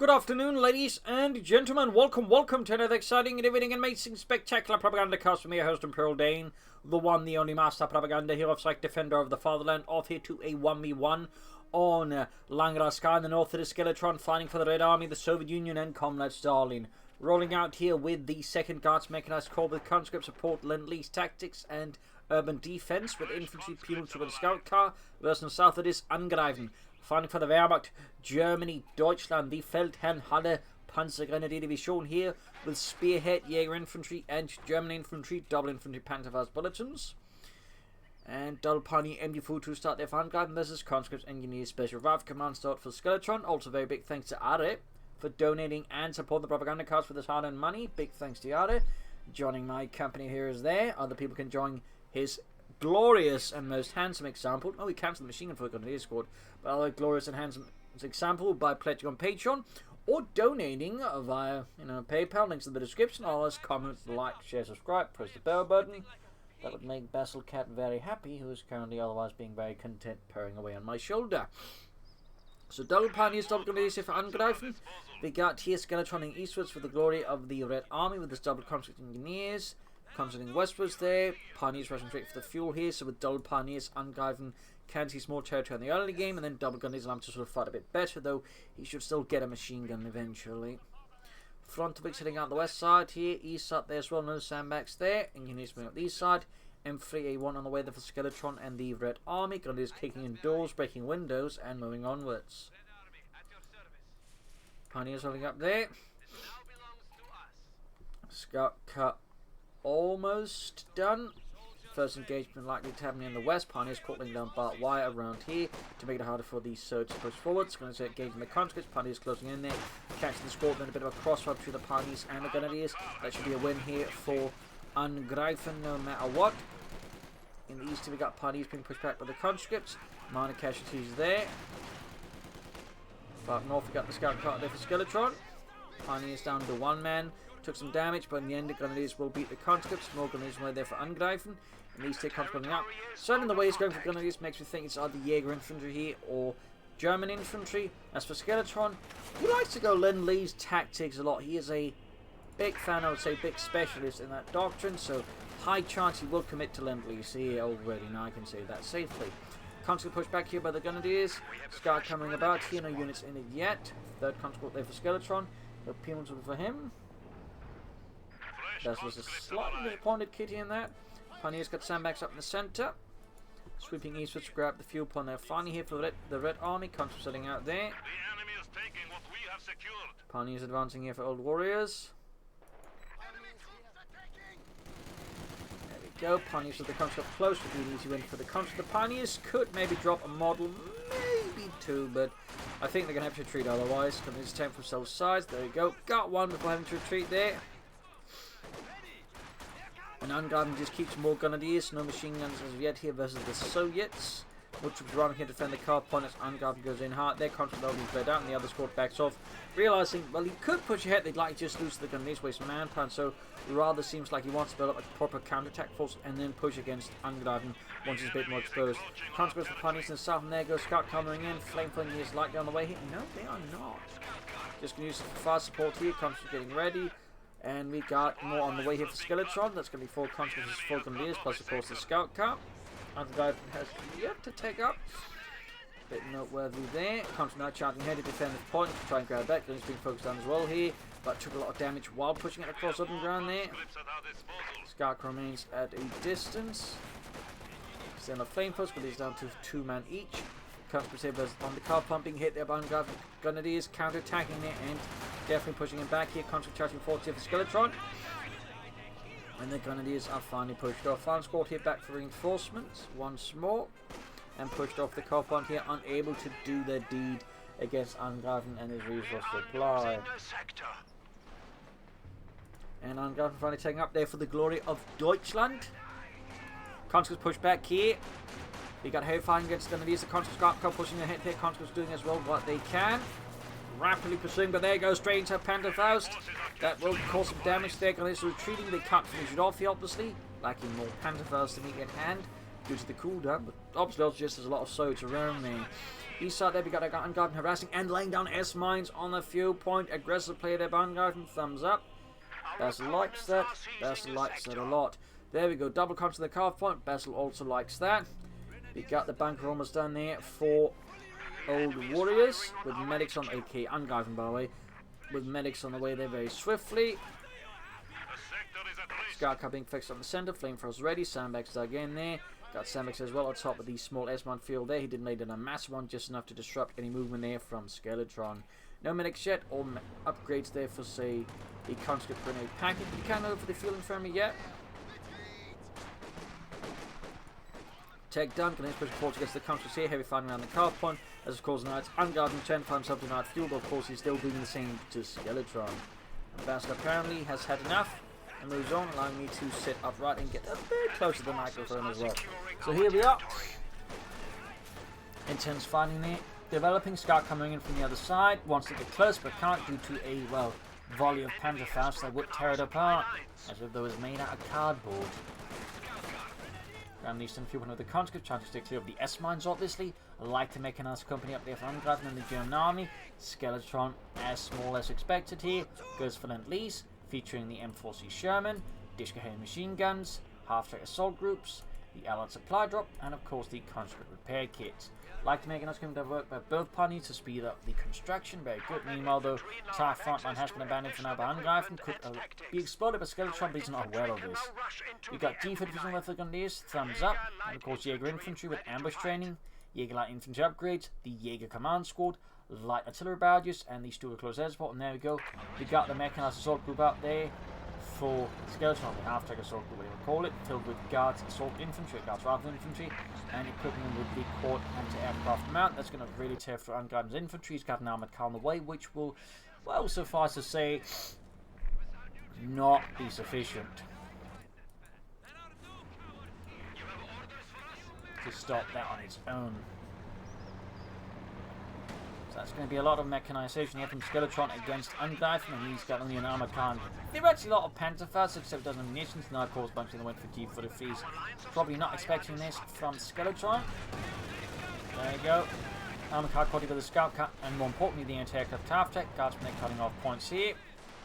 Good afternoon, ladies and gentlemen. Welcome to another exciting, innovating, amazing, spectacular Propagandacast from your host, Imperial Dane, the one, the only master propaganda hero, like defender of the fatherland, off here to a 1v1 on Langraskaya in the north of the Skeletron, fighting for the Red Army, the Soviet Union, and Comrade Stalin. Rolling out here with the 2nd Guards Mechanized Corps with conscript support, Lease tactics, and urban defense with infantry, penal troop, and scout car. Versus south of this, Angreifen. Fighting for the Wehrmacht, Germany, Deutschland, the Feldherrn Halle Panzergrenadier Division here with Spearhead, Jaeger Infantry, and German Infantry, double Infantry Pantherfaust bulletins. And double Pioneer MG4 to start their Angreifen versus Conscripts Engineers Special Rifle Command start for Skeletron. Also very big thanks to Are for donating and supporting the Propagandacast with his hard-earned money. Big thanks to Are. Joining my company here is there. Other people can join his glorious and most handsome example. Oh, we cancelled the machine gun for the Grenadier Squad. But other glorious and handsome example by pledging on Patreon or donating via PayPal. Links in the description. Always comment, like, share, subscribe, press the bell button. That would make Basil Cat very happy, who is currently otherwise being very content purring away on my shoulder. So double Pioneers, double Grenadiers here for Angreifen. We got here Skeletroning eastwards for the glory of the Red Army with this double Conscript Engineers. Concentrating westwards there. Pioneers rushing straight for the fuel here, so with double Pioneers, Angreifen can see small territory in the early game, and then double Grenadiers allow him to sort of fight a bit better, though he should still get a machine gun eventually. Front Wicks heading out the west side here, east side there as well, no sandbags there. Engineers moving up the east side. M3A1 on the way there for Skeletron and the Red Army. Grenadiers kicking in doors, breaking windows, and moving onwards. Pioneers holding up there. Scout cut almost done. First engagement likely to happen in the west. Pioneers caught down barbed wire around here to make it harder for the surge to push forwards. Going to engaging the conscripts. Pioneers closing in there, catching the squad. Then a bit of a crossfire between the Pioneers and the Grenadiers. That should be a win here for Angreifen no matter what. In the east we got Pioneers being pushed back by the conscripts. Minor casualties there. But north we got the scout car there for Skeletron. Pioneers down to one man. Took some damage, but in the end the Grenadiers will beat the conscripts. More Grenadiers were there for Angreifen. And these take conscripts up. Certain the way he's going for Grenadiers makes me think it's either Jaeger Infantry here or German Infantry. As for Skeletron, he likes to go Lease tactics a lot. He is a big fan, I would say, big specialist in that doctrine. So high chance he will commit to Lease here already. Now I can say that safely. Conscript pushed back here by the Grenadiers. Scar coming about here, no units in it yet. Third conscript there for Skeletron. No penal for him. That was a slightly disappointed kitty in that. Pioneers got sandbags up in the centre. Sweeping eastwards to grab the fuel point there. Finally here for the Red Army. Conscript setting out there. Pioneers advancing here for Old Warriors. There we go. Pioneers with the conscript close would be an easy win for the conscript. The Pioneers could maybe drop a model, maybe two, but I think they're going to have to retreat otherwise. Coming to attempt from both sides. There we go. Got one before having to retreat there. And Angreifen just keeps more Grenadiers, no machine guns as of yet here versus the Soviets. More troops running here to defend the car point as Angreifen goes in hard there. Conscript will be spread out, and the other squad backs off, realizing, well, he could push ahead, they'd like to just lose the Grenadiers, waste manpower, so it rather seems like he wants to build up a proper counterattack force and then push against Angreifen once he's a bit more exposed. Conscripts for Pioneers in the south, and there goes Scout coming in. Flamethrower is likely on the way here. No, they are not. Just going to use it for fast support here. Conscripts getting ready. And we got more on the way here for Skeletron. That's going to be 4 conscripts, 4 Grenadiers, plus of course the scout car. Angreifen has yet to take up. Bit noteworthy there. Conscript now charging ahead to defend the point to try and grab that. Grenadiers being focused on as well here, but took a lot of damage while pushing it across open ground there. Scout car remains at a distance. Send a flame post, but he's down to 2 man each. Conscripts on the car pumping hit there by Angreifen. Grenadiers counter-attacking there and definitely pushing him back here. Conscript charging forward here for Skeletron. And the Grenadiers are finally pushed off. Final squad here back for reinforcements once more. And pushed off the car point here, unable to do their deed against Angreifen and his resource supply. And Angreifen finally taking up there for the glory of Deutschland. Conscripts push back here. We got heavy fighting against the Grenadiers. The conscripts got pushing ahead here. Conscripts doing as well what they can. Rapidly pursuing, but there goes straight into Pantherfaust. That will cause some damage there. Grenadiers retreating. They can't finish it off here, obviously. Lacking more Pantherfaust to meet at hand. due to the cooldown, but obviously also just there's a lot of soldiers around me. East side there, we got Angreifen harassing and laying down S-mines on the fuel point. Aggressive play there by Angreifen, thumbs up. Basil likes that. Basil likes that a lot. There we go, double comes to the carve point. Basil also likes that. We got the bunker almost done there for old warriors with medics on AK Angreifen, by the way, with medics on the way there very swiftly. Scout car being fixed on the center, flamethrowers ready, sandbags dug in there. Got sandbags as well on top of the small S-mine field there. He did lay down a massive one, just enough to disrupt any movement there from Skeletron. No medics yet, or upgrades there for, say, the conscript grenade packet. You can't over the field in front of me yet. Tech done, can push forward against the conscripts here. Heavy fighting around the car point. As of course, now it's Angreifen trying to find himself to night fuel, but of course he's still doing the same to Skeletron. Basil apparently has had enough and moves on, allowing me to sit upright and get a bit closer to the microphone as well. So here we are. Intense fighting there. Developing, Scout coming in from the other side. Wants to get close, but can't due to a, well, volley of Panzerfaust that would tear it apart, as if it was made out of cardboard. Around the eastern fuel point of the conscript, trying to stay clear of the S-mines, obviously. Like to make a nice company up there for Angreifen and the German army. Skeletron, as small as expected here, goes for Lease, featuring the M4C Sherman, Dishka machine guns, half-track assault groups, the Allied supply drop, and of course the conscript repair kits. Like to make a nice company that work by both parties to speed up the construction. Very good. Meanwhile, though, entire front line has been abandoned for now by Angreifen. Could be exploded by Skeletron, but he's not aware of this. We got G4 division with the Gondiers, thumbs up, and of course Jaeger infantry with ambush training, Jaeger light infantry upgrades, the Jaeger command squad, light artillery barrages, and the Stuart close air support. And there we go. We got the mechanized assault group out there for Skeletron, the half-track assault group, whatever you call it, filled with guards, assault infantry, guards rifle infantry, and equipping them with the quad anti-aircraft mount. That's going to really tear through Angreifen's infantry. He's got an armoured car on the way, which will, well, suffice to say, not be sufficient to stop that on its own. So that's going to be a lot of mechanization here from Skeletron against Angreifen, and he's got only an armored car. There's a lot of Panzerfaust, except it doesn't have munitions. Now, of course, a bunch of them went for G43s. Probably not expecting this from Skeletron. There you go. Armored car caught with a scout car, and more importantly, the anti-aircraft half-tech. Guardsmen cutting off points here.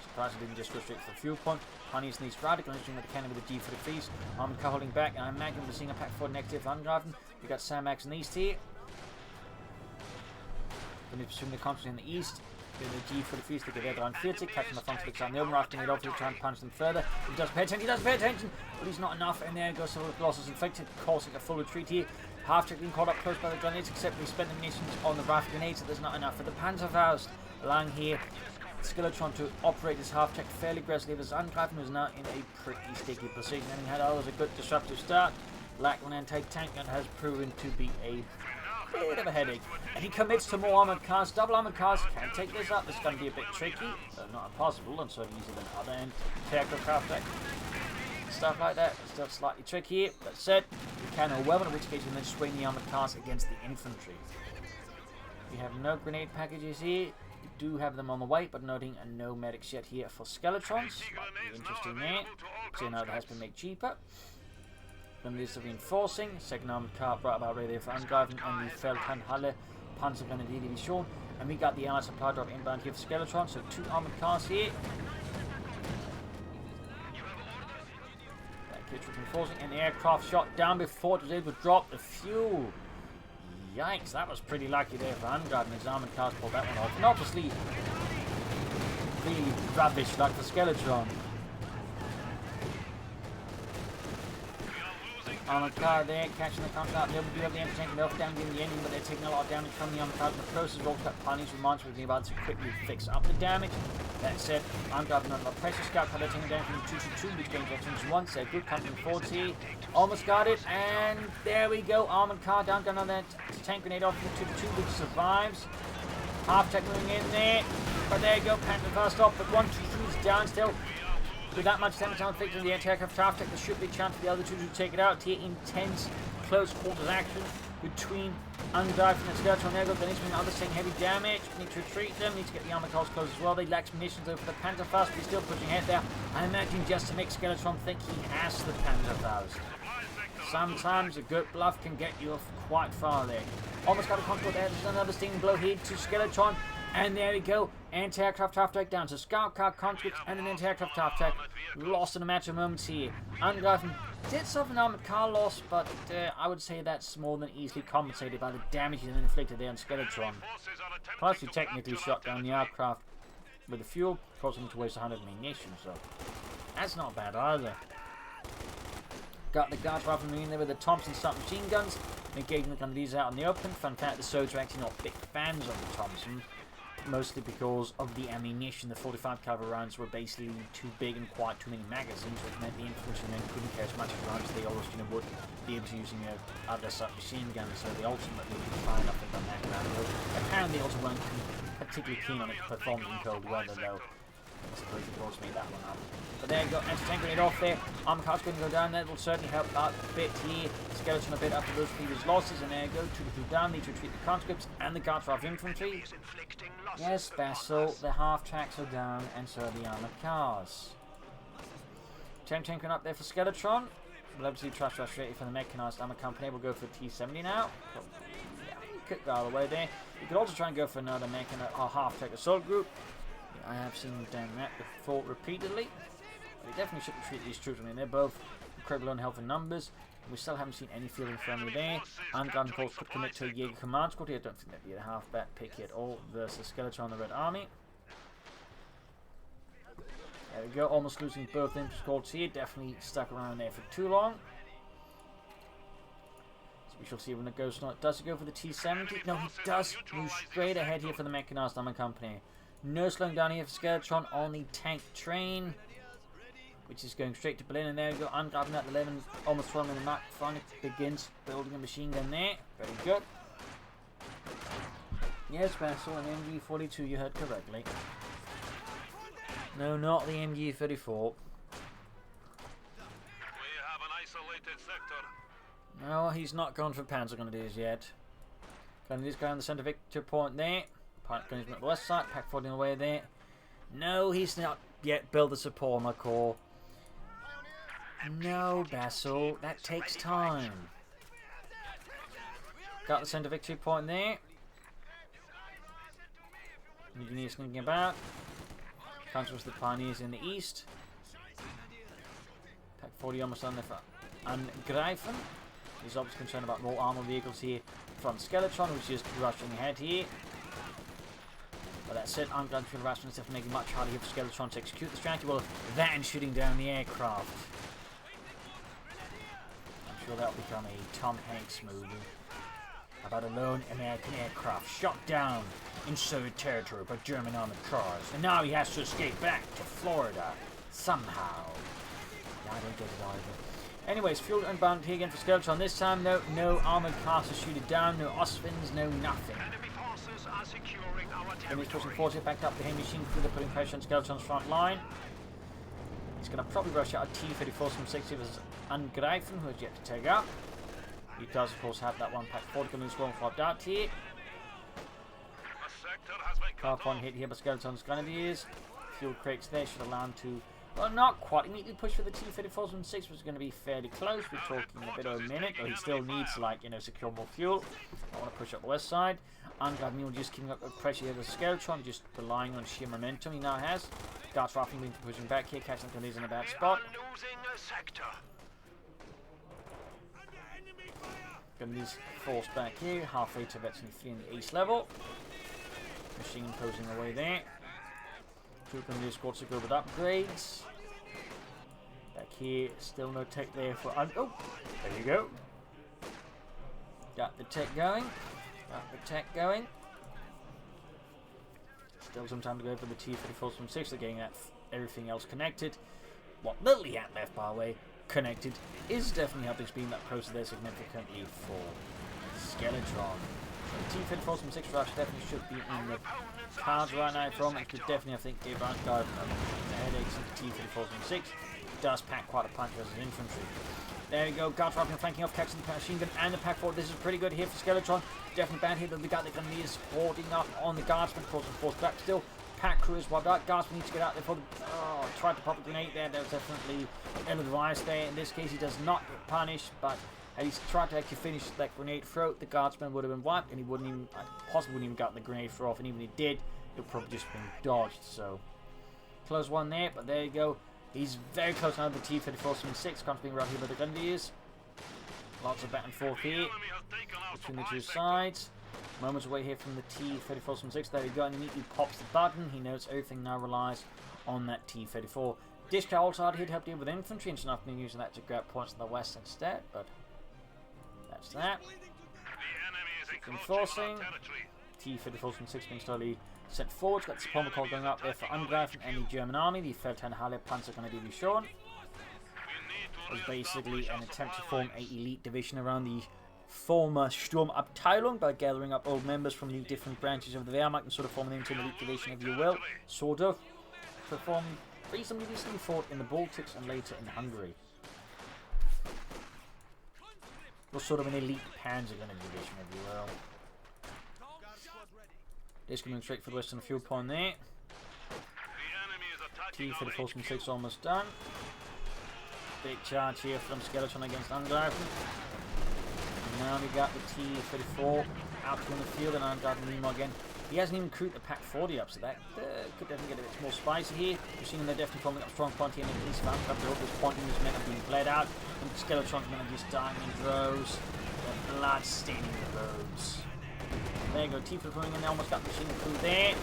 Surprised it didn't just go straight to the fuel point. Honey's needs radical, injuring with the cannon with the G43s. Armored car holding back, and I imagine we're seeing a pack for negative Angreifen. We got Sandbags in the east here. Then he's pursuing the conscripts in the east. Doing the G43s to get around 40, catching the front of the Xan Nilmer after it off to try and punch them further. He does pay attention, but he's not enough, and there goes some losses inflicted, causing a full retreat here. Half-track being caught up close by the grenades, except we spent the munitions on the rifle grenades, so there's not enough for the Panzerfaust. Allowing here Skeletron to operate his half-track fairly aggressively, as Angreifen was now in a pretty sticky position, and he had always a good disruptive start. Lack of an anti-tank gun has proven to be a bit of a headache, and he commits to more armored cars. Double armored cars can take this up. It's going to be a bit tricky, but not impossible, and so easier than other anti-aircraft stuff like that. It's still slightly tricky. That said, we can overwhelm, in which case we then swing the armored cars against the infantry. We have no grenade packages here. We do have them on the way, but noting no medics yet here for Skeletrons. Slightly interesting there. So now that has been made cheaper. Then there's the reinforcing. Second armored car brought about right there for Angreifen and the Feldherrnhalle Panzergrenadier Division. And we got the Allied supply drop inbound here for Skeletron. So 2 armored cars here. That kid's reinforcing, and the aircraft shot down before it was able to drop the fuel. Yikes, that was pretty lucky there for Angreifen. His armored cars pulled that one off. And obviously, really rubbish luck for Skeletron. Armored car there, catching the contract. They do have the anti-tank and they'll down in the ending, but they're taking a lot of damage from the armored cars in the process. We've also got Punish reminds me about to quickly fix up the damage. That said, Angreifen under pressure. Scout car taking down from 2-2, which gains options once. They're good, coming 40. Almost got it, and there we go. Armored car down, got another tank grenade off from 2-2, which survives. Half-tech moving in there, but there you go. Panther first off, but 1-2-3 is down still. With that much damage inflicted on the anti-aircraft half-tech, there should be a chance for the other two to take it out. Here, intense close quarters action between Angreifen and Skeletron. There goes the next one. Others taking heavy damage. Need to retreat them. Need to get the armor cars close as well. They lack munitions over the Panzerfaust, but he's still pushing ahead there. I imagine just to make Skeletron think he has the Panzerfaust. sometimes a good bluff can get you quite far there. Almost got a control there. There's another stinging blow here to Skeletron. And there we go. Anti-aircraft half-track down to Scout Car conscripts and an anti-aircraft half-track. Lost in a matter of moments here. Angreifen did suffer an armored car loss, but I would say that's more than easily compensated by the damage he inflicted there on Skeletron. Plus, he technically shot down the aircraft with the fuel, causing him to waste 100 ammunition, so that's not bad either. Got the guards rifle in there with the Thompson submachine guns, engaging the gun these out in the open. Fun fact, the Sods are actually not big fans of the Thompson, mostly because of the ammunition. The 45 caliber rounds were basically too big and quite too many magazines, which meant the infantrymen couldn't carry as much rounds as they always would be able to using other submachine guns, so they ultimately declined, I think, on that ground. Apparently, they also weren't particularly keen on it performing in cold weather, though. I suppose you could also make that one up. But there you go, anti-tank grenade off there. Armor car's going to go down. That will certainly help out a bit here. Skeleton a bit after those previous losses, and there you go. 2 to 2 down. Need to retreat the conscripts and the guards of infantry. Yes, Basil, the half tracks are down, and so are the armored cars. Tank up there for Skeletron. We'll obviously trust ready for the mechanized armor company. We'll go for T-70 now. Yeah, you could go all the way there. You could also try and go for another mechanized half-track assault group. I have seen them done that before repeatedly. But we definitely shouldn't treat these troops. I mean, they're both incredible on health and numbers. We still haven't seen any feeling friendly there. And Gun, of course, could commit to a Jaeger command squad here. I don't think that'd be a half bad pick at all versus Skeletron, the Red Army. There we go, almost losing both infantry squads here. Definitely stuck around there for too long. So we shall see when it goes. Does it go for the T-70? No, he does move straight ahead here for the mechanized armor company. No slowing down here for Skeletron on the tank train, which is going straight to Berlin. And there we go, ungrabbing that 11, almost throwing in the map. Finally begins building a machine gun there. Very good. Yes, Basil, an MG42, you heard correctly. No, not the MG34. We have an isolated sector. No, he's not gone for Panzer Grenadiers yet. Grenadiers going on the centre victor point there. Grenadiers on the west side, Pack 40 away there. No, he's not yet built the support on the core. No, Basil, that takes time. Got the centre victory point there. Engineers sneaking about. Counter the Pioneers in the east. Pack 40 almost on there for Angreifen. He's obviously concerned about more armor vehicles here from Skeletron, which is rushing ahead here. But that said, Angreifen harassment is definitely making it much harder here for Skeletron to execute the strategy. Well, that and shooting down the aircraft. I'm sure that'll become a Tom Hanks movie about a lone American aircraft shot down in Soviet territory by German armored cars, and now he has to escape back to Florida somehow. Yeah, I don't get it either. Anyways, fuel unbound here again for Skeletron. This time, no armored cars to shoot it down, no Osvins, no nothing. Enemy forces are securing our And he's pushing territory. forward, backed up the heavy machine crew. They're putting pressure on Skeletron's front line. He's going to probably rush out a T-34 from 60 versus Angreifen, who has yet to take up. He does, of course, have that one Pack 40 coming strong flopped out here. A sector has been Car cut one off. hit here by Skeleton's Grenadiers. Fuel crates there should allow him to, well, not quite immediately push for the T-34s from 6, which is going to be fairly close. We're talking a bit over a minute, but he still needs, like, you know, secure more fuel. I want to push up the west side. Angreifen just keeping up the pressure here with Skeletron, just relying on sheer momentum he now has. Guards roughing being pushing back here, catching the Grenadiers in a bad We spot. are losing a sector. Grenadiers forced back here, halfway to virtually fleeing the east level. Machine posing away there. Two Grenadier squads to go with upgrades. Back here, still no tech there for. Oh, there you go. Got the tech going. Got the tech going. Still some time to go for the T-34s from 6. They're getting that everything else connected. What little he had left, by the way, connected, is definitely helping speed that process there significantly for Skeletron. So the T-34s from 6 rush definitely should be in the cards right now from. It could definitely, I think, give Vanguard the headaches of the T-34s from 6. It does pack quite a punch as an infantry. There you go, guards rifling flanking off, catching the machine gun and the Pack 4. This is pretty good here for Skeletron. Definitely bad here that they got the Grenadiers hoarding up on the guardsmen, causing force back still. Pack crew is wiped out. Guardsman needs to get out there for the. Oh, tried to pop a grenade there. That was definitely ill-advised there. In this case, he does not get punished, but Had he tried to actually finish that grenade throw, the guardsman would have been wiped, and he wouldn't even, possibly wouldn't even gotten the grenade throw off, and even if he did, it would probably just been dodged. So close one there, but there you go. He's very close now to the T-3476, comes being around here by the Grenadiers. Lots of back and forth here between the two sides. Moments away here from the T-3476. There we go, and immediately pops the button. He knows everything now relies on that T-34. Disc also out here to help deal with infantry, and so I've been using that to grab points to the west instead, but that's that. Enforcing. T-3476 being slowly sent forward. Got the Supplement call going up there for Angreifen and the German army. The Feldherrn Panzer going to be shown. It was basically an attempt to form an elite division around the former Sturmabteilung by gathering up old members from the different branches of the Wehrmacht and sort of forming into an elite division, if you will. Sort of. Performed reasonably recently, fought in the Baltics and later in Hungary. Was sort of an elite Panzer division, if you will. This coming straight for the western fuel point there. T-3476 almost done. Big charge here from Skeletron against Angreifen. Now we got the T-34 out in the field, and Angreifen meanwhile again. He hasn't even crewed the Pack 40 up, so that could definitely get a bit more spicy here. We've seen them, they're definitely forming up strong point here in the Lease Up to hope this point in this men are being bled out. And Skeletron's going to just dying in droves. The blood staining the roads. There you go, T-34 going in there, almost got the machine crew there.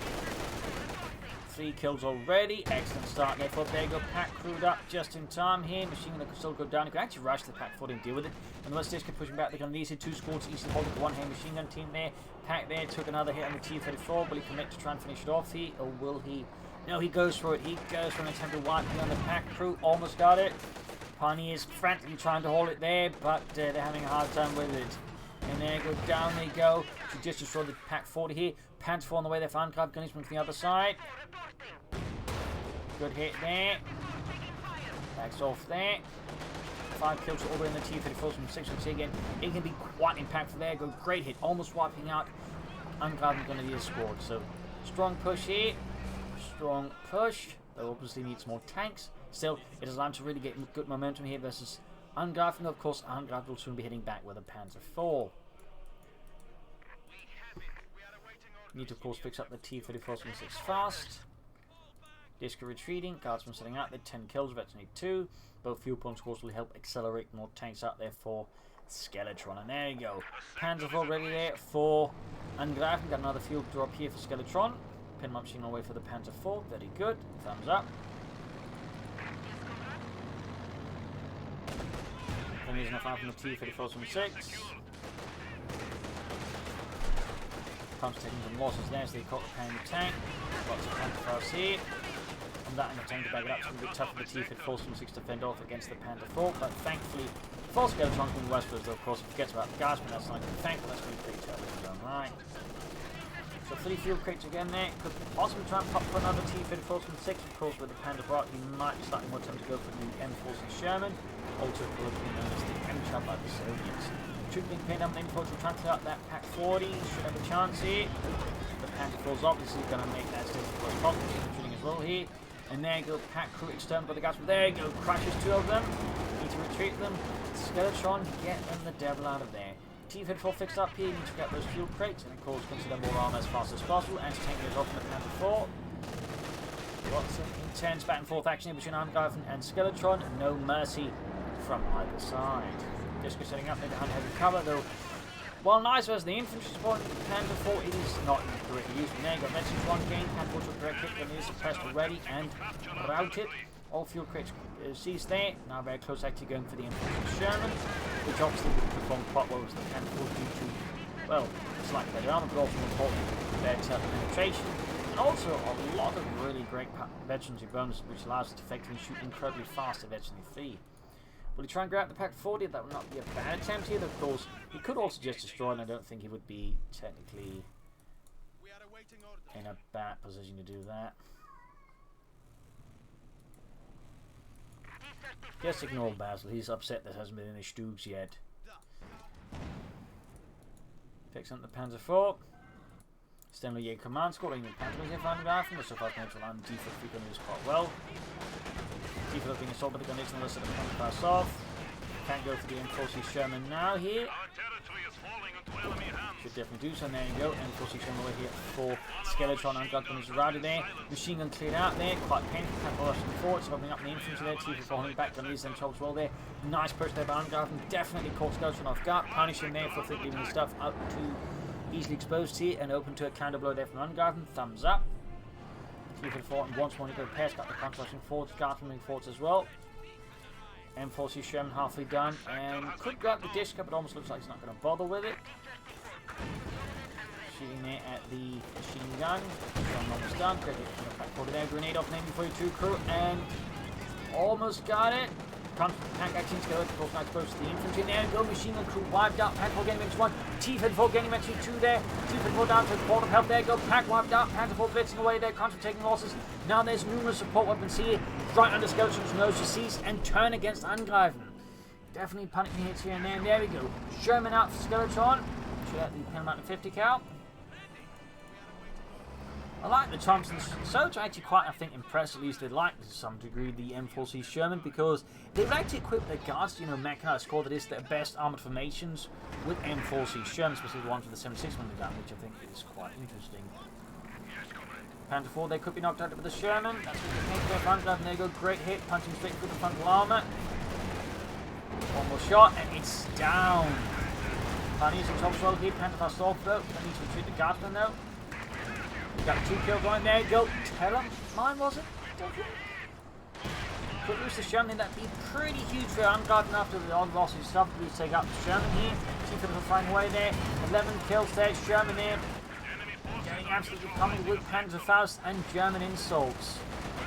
3 kills already. Excellent start there for there you go. Pack crewed up just in time here. Machine gun could still go down. He could actually rush the Pack 40 and deal with it. And the West Disc pushing back. They're going to need 2 squads each and holding the one-hand machine gun team there. Pack there took another hit on the T-34. Will he commit to try and finish it off here? Or will he? No, he goes for it. He goes for an attempt to wipe on the Pack crew. Almost got it. Pioneers frantically trying to hold it there, but they're having a hard time with it. And there you go, down they go to just destroy the Pack 40 here. Panzer 4 on the way there for Angreifen, gunnersman from the other side. Good hit there. Backs off there. 5 kills all the way in the T-34 from 6 and again. It can be quite impactful there. Go great hit, almost wiping out Angreifen going to be a squad. So strong push here. Strong push. Though obviously needs more tanks. Still, it is time to really get good momentum here versus Angreifen. Of course, Angreifen will soon be heading back with a Panzer 4. Need to, of course, fix up the T-34 fast. Disc retreating. Guardsmen setting out. They're 10 kills. Vets need 2. Both fuel pumps, of course, will help accelerate more tanks out there for Skeletron. And there you go. Panzer 4 ready there for Angreifen. Got another fuel drop here for Skeletron. Pin machine on the way for the Panzer 4. Very good. Thumbs up. Then using a fire from the T-34 Pumps taking some losses there, so they caught the pound tank. Lots of tank fires here. And that in the tank to back it up, it's going to be tough for the T-34 to fend off against the Panther 4. But thankfully, for Skeletron from the westwards, though, of course, it forgets about the gas, but that's not going to be thankful. That's going to be pretty tough in his own right. So 3 fuel crates again there. Could possibly try and pop for another T-34 of course, with the Panther 4. He might be slightly more tempted to go for the M-Force and Sherman. Also, colloquially known as the M-Chub by the Soviets. Troop being pinned up, then Force will try to clear out that Pack 40. Should have a chance here. The Panther 4 is obviously going to make that as difficult as possible. Shooting as well here. And there you go, Pack crew external by the gas. There you go, crashes 2 of them. Need to retreat them. Skeletron, get them the devil out of there. T-34 fixed up here. Need to get those fuel crates. And of course, consider more armor as fast as possible. Anti-tank goes off in the Panther 4. Lots of intense back and forth action between Angreifen and Skeletron. No mercy from either side. Disco setting up there behind heavy cover, though. While nice versus the infantry support, the Panther 4 it is not correctly used. There you go, message 1 gain, Panther 4 to correct hit, then it is suppressed already and routed. All fuel crates seized there. Now very close actually going for the infantry Sherman, which obviously would perform quite well as the Panther 4 due to, well, slightly better armor, but also important better penetration. And also a lot of really great veterancy bonuses, which allows it to effectively shoot incredibly fast at veterancy 3. Will he try and grab the Pack 40? That would not be a bad attempt here. Of course, he could also just destroy, and I don't think he would be technically in a bad position to do that. Just ignore Basil. He's upset that hasn't been in his stoogs yet. Picks up the Panzer 4. Stanley Jaeger command squad. The Panzer here for Angreifen. The so far neutral and D-43 going to use quite well. People being assaulted by the Gunnish and the Panzer pass off. Can't go for the M40 Sherman now here. Our territory is falling into enemy hands. Should definitely do so. And there you go. M40 Sherman away here for Skeletron. Angreifen is routed there. Machine gun cleared out there. Quite painful. Capital rushing forward. Opening up the infantry there. T for holding back. Lease and as well there. Nice push there by Angreifen. Definitely caught Skeletron off guard. Punish him there for leaving his stuff out too easily exposed here and open to a counter blow there from Angreifen. Thumbs up. T for the fort and once more to go past. Got the counter rushing forwards. Guard moving forwards as well. M40 Sherman halfway done and could grab the disc up, but almost looks like he's not going to bother with it. Shooting there at the machine gun. Sherman almost done. Great hit from the back quarter there. Grenade off an M42 crew and almost got it. Tank action skeleton, of course, not exposed to the infantry. There you go, machine gun crew wiped out. Pack 4 getting -1. T-54 getting -2 there. T-54 down to the port of help. There you go, Pack wiped out. Panther 4 blitzing away there, Contra taking losses. Now there's numerous support weapons here. Right under Skeleton's nose to seize and turn against Angreifen. Definitely punishing hits here and there. And there we go. Sherman out for Skeletron. Should have the pen amount of 50 cal. I like the Thompsons. So to actually quite, I think, impress, at least they like to some degree, the M4C Sherman because they like to equip their guards, you know, mechanized squad that is their best armored formations with M4C Sherman, especially the ones with the 76mm gun, which I think is quite interesting. Panther 4, they could be knocked out with the Sherman. That's what they think there for Angreifen. There you go, great hit, punching straight through the frontal armor. One more shot, and it's down. Pioneers and top swell here, Panther 4 soft though. That needs to retreat the guardsman though. Got 2 kills on there, go. Tell him. Mine was it? Could lose the Sherman, that'd be pretty huge for Angreifen after the odd loss of stuff. Please take out the Sherman here. T-54 will find a way there. 11 kills there, Sherman there. Getting absolutely pummeled with Panzerfaust and German insults.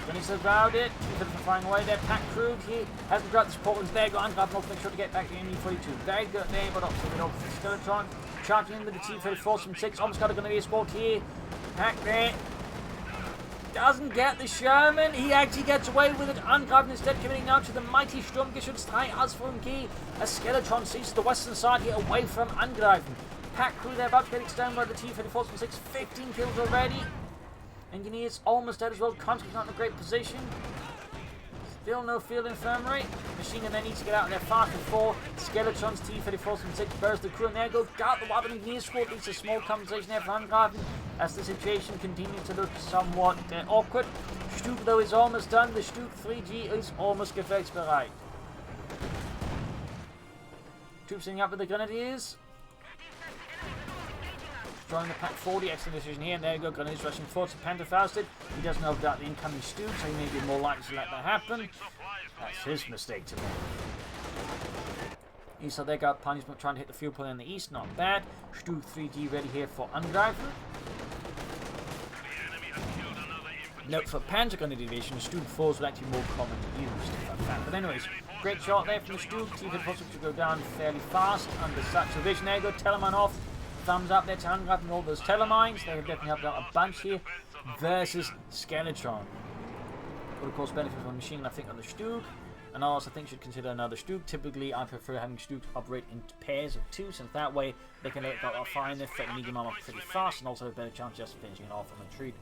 When he's about it, T-54 will find a way there. Pack Krug here hasn't grabbed the support ones there. Got Angreifen off, make sure to get back to the ME42. Very good there, but also it over for Skeletron. Charging in with the T-34 from 6. Almost got a gun to be a sport here. Pack there. Doesn't get the Sherman. He actually gets away with it. Angreifen instead committing now to the mighty Sturmgeschütz 3 as from key. A Skeletron sees the western side here away from Angreifen. Pack crew there about to get extended by the T-34 from 6. 15 kills already. Engineers almost dead as well. Conscript's not in a great position. Still no field infirmary. Machine gun then needs to get out of there fast before Skeletron's T-34 from 6 bursts the crew and there goes got the weapon engineer squad. Leads a small compensation there for Angreifen as the situation continues to look somewhat awkward. Stug though is almost done. The Stug 3G is almost gefechtsbereit. Troops sitting up with the Grenadiers. Drawing the Pack 40, excellent decision here, and there you go, Grenadiers rushing forward to Panzerfausted. He doesn't know about the incoming Stug, so he may be more likely to let that happen. That's his mistake to make. East side there got punishment trying to hit the fuel point in the east, not bad. Stug 3G ready here for Angreifen. Note for Panzer Gun Division, Stug 4s were actually more commonly used. But anyways, great shot there from the Stug. T-54 to go down fairly fast under such a vision. There you go, Telemann off. Thumbs up there to Angreifen, all those Telemines. They have definitely helped out a bunch here versus Skeletron. Would of course benefit from a machine gun, I think, on the Stug. And I also think should consider another Stug. Typically, I prefer having Stugs operate in pairs of 2, since that way they can let it go fire their threat medium armor pretty fast and also have a better chance just finishing it off on retreat.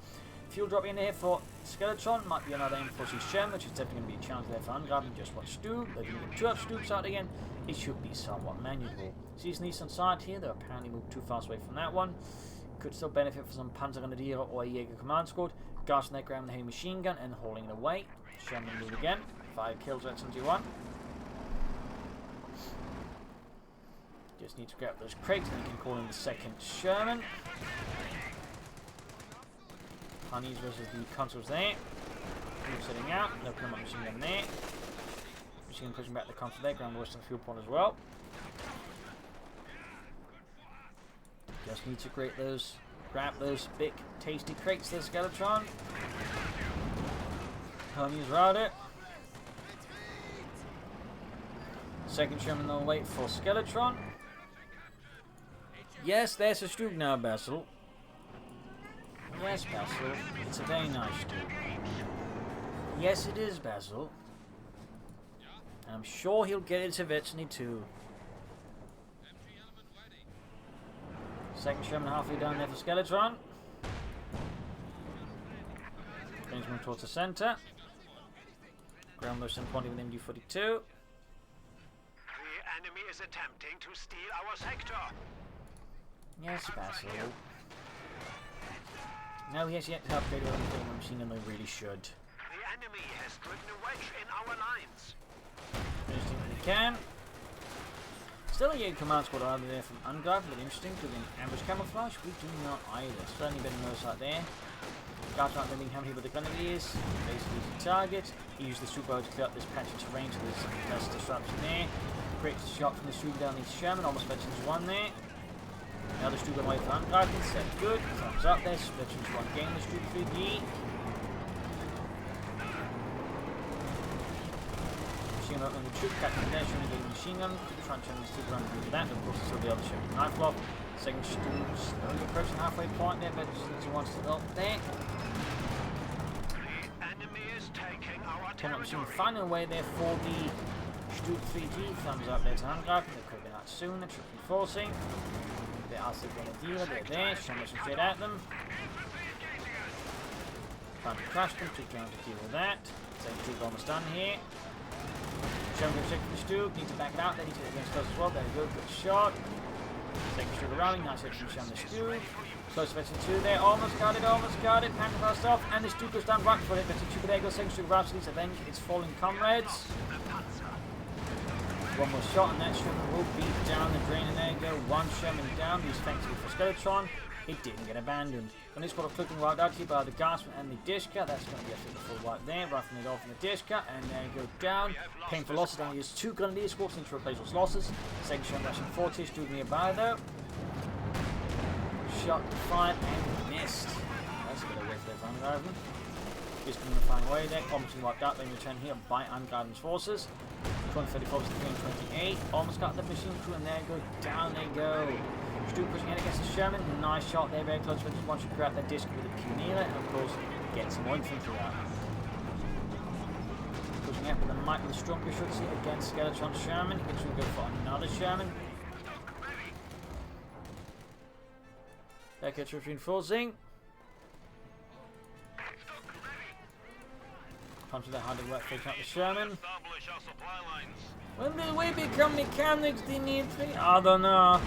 Fuel drop in here for Skeletron. Might be another M4C Shem, which is definitely going to be a challenge there for Angreifen. Just one Stug. They're going to get 2 up Stugs out again. It should be somewhat manageable. Sees Lease on side here. They're apparently moved too fast away from that one. Could still benefit from some Panzergrenadier or a Jaeger command squad. Guards on that ground with a heavy machine gun and hauling it away. Sherman move again. 5 kills at 71. Just need to grab those crates and you can call in the second Sherman. Honeys versus the consoles there. Move setting out. No come up machine gun there. Machine gun pushing back the console there. Ground western fuel point as well. Just need to grab those big tasty crates there, Skeletron. Honeys route it. Second Sherman on the way for Skeletron. Yes, there's a Stug now, Basil. Yes, Basil. It's a very nice Stug. Yes, it is, Basil. I'm sure he'll get it to Vetsny too. Second Sherman halfway down there for Skeletron. Brings him towards the centre. Ground motion pointing with MG42. The is attempting to steal our sector. Yes, Basil. No, he has yet to upgrade all the machine gun, they really should. The enemy has driven a wedge in our lines. Interesting that they can. Still a Jaeger command squad either there from Angreifen, but interesting, doing ambush camouflage. We do not either. Certainly better than those out there. Guys aren't being hammered with the grenadiers. Basically easy target. He used the super to clear up this patch of terrain so there's less disruption there. Great shot from the Stuber down the Sherman, almost veterans one there. Another Stuber away for Angreifen, set good. Thumbs up there, veterans one game, the Stuber 3D. Machine gun on the troop, captain there, showing the machine gun. Trying to turn the Stuber around and do that, of course there's still the other Sherman knife lock. Second Stuber slowly approaching halfway point there, veterans wants to help there. The enemy is taking our Machine territory. finding a way there for the Stuber 3D. Thumbs up there to Angreifen, they could have been out sooner, triple forcing. They are still going to deal, they're there, showing straight at them. Trying to crash them, trying to deal with that. Second Stuber almost done here. Showing the check for the Stuber, need to back it out, they need to get against us as well, there we go, good shot. Second Stuber rallying, nice hit from Showing the Stuber. Close to veteran 2 there, almost got it, Panther burst off, and the Stuber's done right for it, veteran 2 there goes, second Stuber absolutely avenge its fallen comrades. One more shot and that Sherman will be down the drain, and there you go, one Sherman down, used thankfully for Skeletron. It didn't get abandoned. And it's got a clicking wiped out here by the Gasman and the Dishka. That's going to be a full wipe there, rifling it off in the Dishka, and there you go, down. Painful losses, only used 2 grenadier squads to replace those losses. Second Sherman rushing 40, stood nearby though. Shot, fired, and missed. That's a bit of risk there for Angreifen. Just going to find a way there, almost wiped out, then returned here by Angreifen's forces. 234 to 328, almost got the machine crew, and there you go, down they go. Stu pushing in against the Sherman, nice shot there, very close, but just wants to grab that disc with a Pioneer, and of course, get some more infantry out. Pushing up with the might with the strong should see against Skeletron Sherman, he gets to go for another Sherman. That gets reinforcing. Punch that hard to work, taking out the Sherman. Establish our supply lines. When did we become mechanics, Dimitri? I don't know.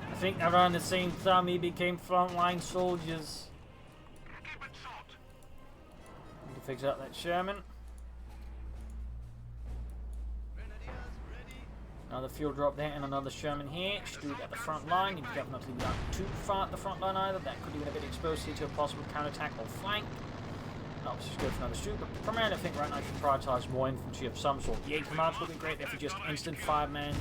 I think around the same time we became frontline soldiers. Keep it short. Need to fix up that Sherman. Another fuel drop there and another Sherman here. Stood at the front line. You definitely not too far at the front line either. That could have been a bit exposed here to a possible counterattack or flank. Obviously just go for another shoot, but primarily I think right now you should prioritise more infantry of some sort. The 8 commands would be great there for just instant 5-man,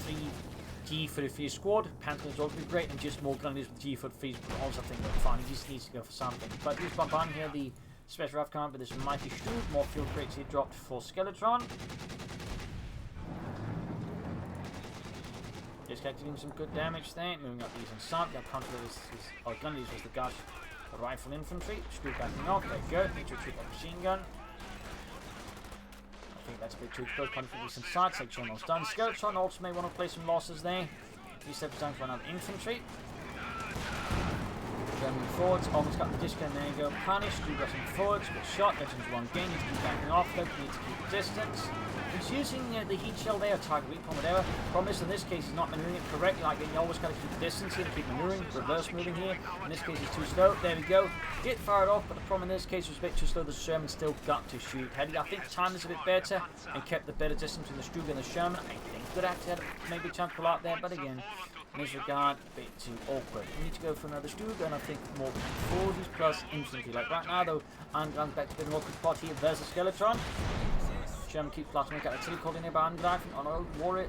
3G for the free squad. Panther is also be great, and just more grenadiers with G for the free squad. Also I think that fine, he just needs to go for something. But just bump on here the special RAF command with this mighty shoot. More fuel crates here dropped for Skeletron. Just getting some good damage there. Moving up these inside. Got counter his grenadiers was the Gush. Rifle infantry, screw backing off, there you go, need to retreat that machine gun. I think that's a bit too close, punishing this inside, section almost done. Skeletron also may want to play some losses there. He steps down for another infantry. Moving forwards, almost got the disc and there you go, punish, do rushing forwards, good shot, veterans one gain, need to keep backing off though, need to keep distance. He's using the heat shell there, target weak point, whatever. Problem is in this case he's not maneuvering it correctly, like you always got to keep distance here to keep maneuvering, reverse moving here. In this case he's too slow, there we go. Did fire it off, but the problem in this case was a bit too slow, the Sherman still got to shoot. Had he, I think, timed this a bit better and kept the better distance between the Stuber and the Sherman, I think could actually have maybe a chance to pull out there, but again, in this regard, a bit too awkward. We need to go for another Stuber, and I think more 40s plus infantry. Like right now though, Angreifen back to the awkward spot here versus Skeletron. Sherman keeps blasting out artillery calling in by Angreifen on a warrior.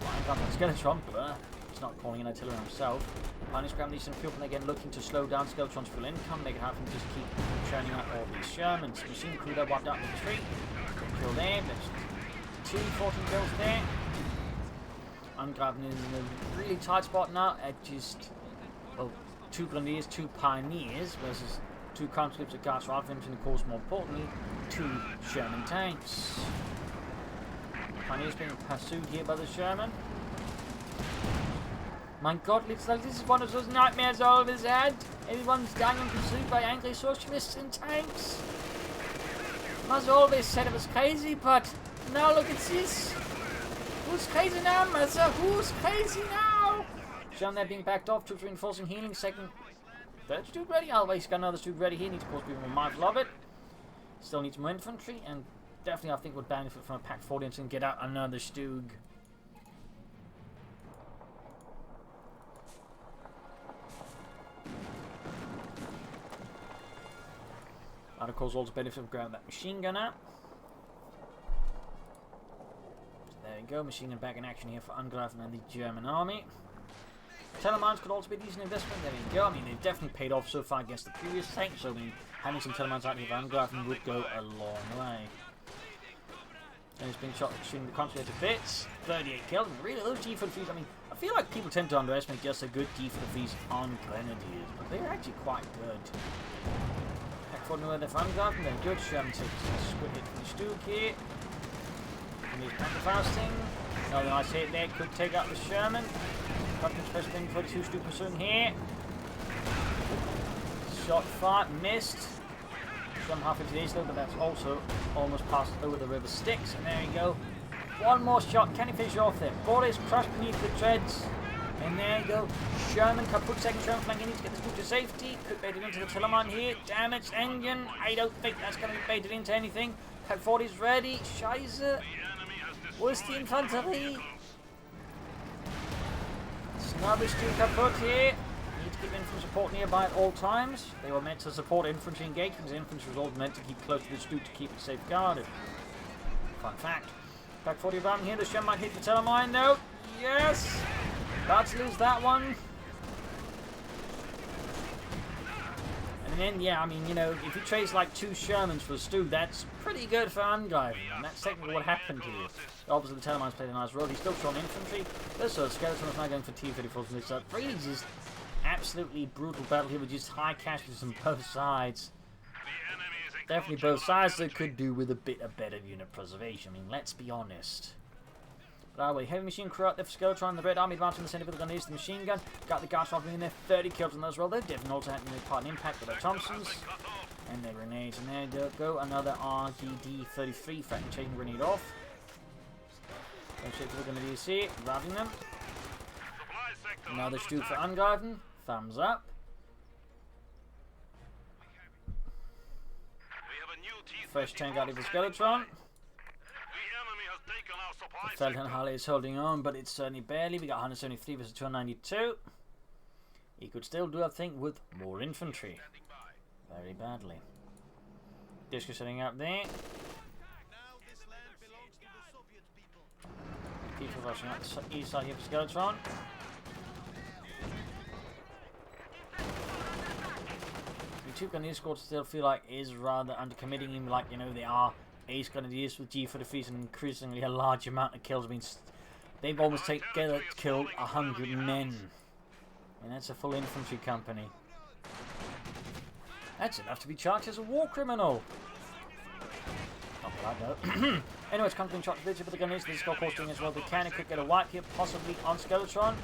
Angreifen and Skeletron, but he's not calling in artillery himself. Pioneers grab decent fuel, and again looking to slow down Skeletron's fuel income, make it happen, just keep churning out all these Shermans. Machine crew there wiped out in the retreat. Kill there, there's 14 kills there. Angreifen in a really tight spot now at just, well, 2 Grenadiers, 2 Pioneers versus 2 conscripts of Guards Rifle Infantry, and of course, more importantly, 2 Sherman tanks. Pioneers being pursued here by the Sherman. My god, looks like this is one of those nightmares all of his head. Everyone's dying and pursued by angry socialists in tanks. Must always said it was crazy, but now look at this. Who's crazy now, Mercer? Who's crazy now? Sherman there being backed off. Troops reinforcing, healing. Third Stug ready. Always got another Stug ready here. Needs to, of course, be more mindful of it. Still needs more infantry, and definitely I think would benefit from a pack 40 and get out another Stug. And of course also benefit from grabbing that machine gun out. So there you go, machine gun back in action here for Angreifen and the German army. Telemines could also be a decent investment, there you go. I mean, they've definitely paid off so far against the previous tank, so I mean, having some Telemines out here for Angreifen would go a long way. And it's been shot shooting the concentrator to bits. 38 kills. I mean, really, those G43s, I mean, I feel like people tend to underestimate just a good G43s on Grenadiers, but they're actually quite good. Pack 4 nowhere there for Angreifen, they're good. Sherman takes a squid hit from the Stug here. And he's back to Fausting. Another nice hit there, could take out the Sherman. Captain Special Thing 42 Stug pursuing here. Shot fire, missed. Sherman half into the east though, but that's also almost passed over the river Styx. And there you go. One more shot. Can he finish off there? Body is crushed beneath the treads. And there you go. Sherman can put second Sherman flank in to get this boot to safety. Could bait it into the Telemine here. Damaged engine. I don't think that's going to be baited into anything. Pack 40 is ready. Scheiße. Where's the Infantry? Another Stug kaputt here. Need to keep infantry support nearby at all times. They were meant to support infantry engagements. Infantry was all meant to keep close to the Stug to keep it safeguarded. Fun fact. Pack 40 around here. The Sherman might hit the Telemine. No. Yes. About to lose that one. And then, yeah, I mean, you know, if you trade like 2 Shermans for a Stug, that's pretty good for Angreifen. And that's technically what happened here. Obviously, the Telemine's played a nice role. He's still showing infantry. So, Skeletron is now going for T-34s. And it's a really just absolutely brutal battle here with just high casualties on both sides. Definitely both sides that could do with a bit of better unit preservation. I mean, let's be honest. But anyway, heavy machine crew out there for Skeletron. The Red Army advancing in the centre with the gun. Use the machine gun. Got the gas rifle in there. 30 kills on those as well. They're definitely also having a part in impact with their Thompsons. And their grenades. And there go. Another RGD-33 threatening chasing grenade off. Don't shake the Grenadiers here. Grabbing them. Another Stug for Angreifen. Thumbs up. Fresh tank out of the Skeletron. The Feldherrn is holding on, but it's certainly barely. We got 173 versus 292. He could still do a thing with more infantry. Very badly. Disco setting up there. People rushing out the east side here for Skeletron. The 2 Grenadier squads still feel like is rather undercommitting him, like, you know, they are Ace Grenadiers with G43s and increasingly a large amount of kills. I mean, they've almost together killed 100 men. And that's a full infantry company. That's enough to be charged as a war criminal. Not that I know. Anyways, coming charge with the Grenadiers. This is of course doing as well. They can could get a wipe here, possibly on Skeletron.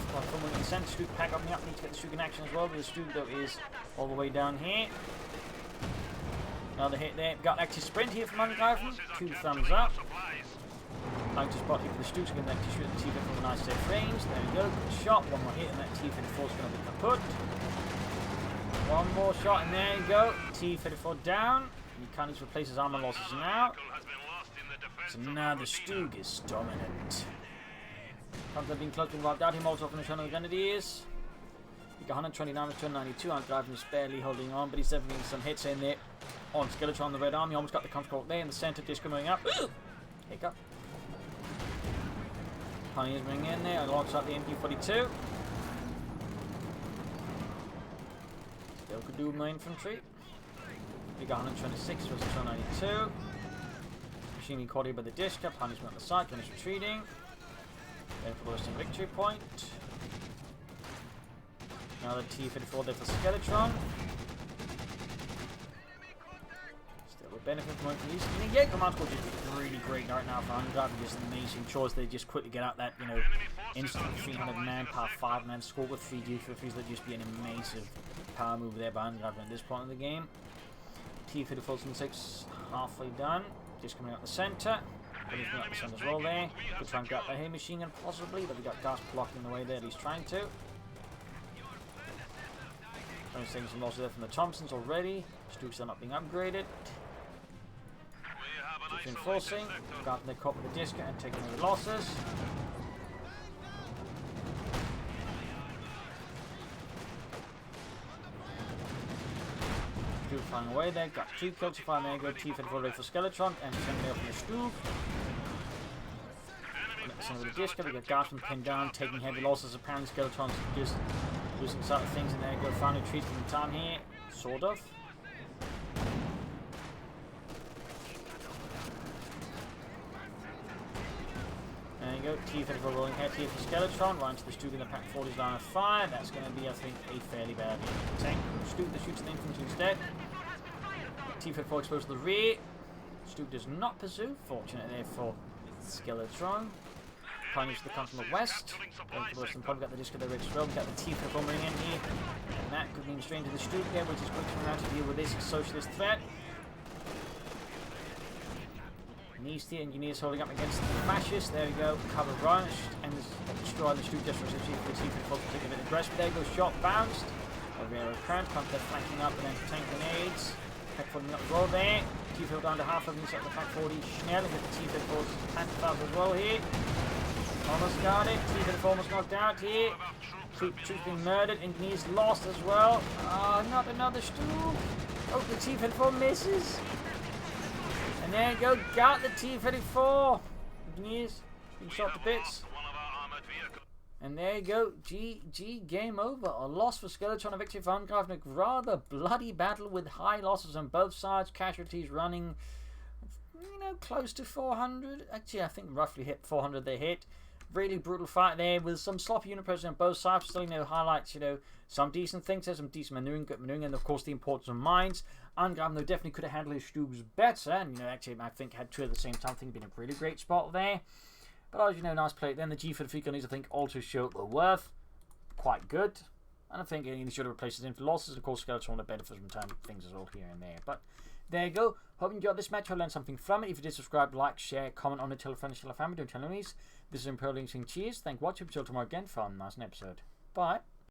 From the center, Stug pack up. Need to get the Stug in action as well. But the Stug though is all the way down here. Another hit there. Got active sprint here from Angreifen. 2 thumbs up. Like to spot here for the Stug's going to actually shoot the T-54 from a nice safe range. There we go. Good shot. One more hit and that T-54 is going to be kaput. One more shot and there you go. T-54 down. He can't even replace his armor losses now. So now the Stug is dominant. Comes up being close to wiped out. He molds off in the shot of the Grenadiers. He got 129 to 292. Angreifen is barely holding on, but he's definitely getting some hits in there. On Skeletron, the Red Army almost got the control there in the center. Disco moving up. Hiccup. Pioneers moving in there alongside the MP42. Still could do more infantry. We got 126 versus 292. Machinery caught here by the Disco. Pioneers went on the side. Gun is retreating. Then for the Western victory point. Another T-54 there for Skeletron. Still a benefit from these. And the Jaeger command squad is really great right now for Angreifen. Just an amazing choice. They just quickly get out that, you know, instant 300 manpower, 5-man squad with 3 G53s. That'd just be an amazing power move there by Angreifen at this point in the game. T-54s and 6 halfway done. Just coming out the center. Anything up the sun as well there. Could try and grab the hay machine gun possibly, but we got gas blocking the way there. He's trying to. Trying to take some losses there from the Thompsons already. Stooks are not being upgraded. Stooks enforcing. Got the cop with the disc and taking the losses. Stooks flying away there. Got 2 kills to find there. Go T-34 ready for Skeletron and sending me off from the Stook. Some of the disc, we got Garfin pinned down, taking heavy losses. Apparently Skeletron's just losing certain things, and there you go, finally treating the time here, sort of. There you go, T-34 rolling ahead here for Skeletron, right into the Stook in the Pack 40's line of fire. That's going to be, I think, a fairly bad tank. Stook that shoots the infantry instead. T-34 exposed to the rear. Stook does not pursue, fortunate there for Skeletron. Pioneers that come from the west. Wilson probably got the disc of the red as well. We got the T-34 moving in here. And that could mean straight into the Stook there, which is quick to around to deal with this socialist threat. Lease, the engineers holding up against the fascists. There we go. Cover runched and destroy the Stook just for the T-34 to take a bit aggressive. There goes shot bounced. Over here, current comes there flanking up and then tank grenades. Pack 40 up the roll there. T-34 down to half of them inside the Pack 40. Schnelling at the T-34's tank as well here. Almost got it. T-34 almost knocked out here. Troops being murdered. Engineers lost as well. Not another Stook. Oh, the T-34 misses. And there you go. Got the T-34. Engineers being shot to bits. And there you go. GG, game over. A loss for Skeletron, a victory for Angreifen. A rather bloody battle with high losses on both sides. Casualties running, close to 400. Actually, I think roughly hit 400 they hit. Really brutal fight there with some sloppy unit presence on both sides. Still, highlights, some decent things. There's some decent maneuvering, good maneuvering, and of course the importance of mines. Angreifen, though, definitely could have handled his Stooks better. And, actually, I think had 2 at the same time. I think been a really great spot there. But, as nice play. Then the G43 gunners, I think, also showed the worth. Quite good. And I think he should have replaced his in for losses. Of course, Skeletron would have benefited from time things as well here and there. But there you go. Hope you enjoyed this match. I learned something from it. If you did, subscribe, like, share, comment on it, tell a friend, tell a family, don't tell enemies. This is Imperial Cheers. Thank you for watching. Until tomorrow again for a nice episode. Bye.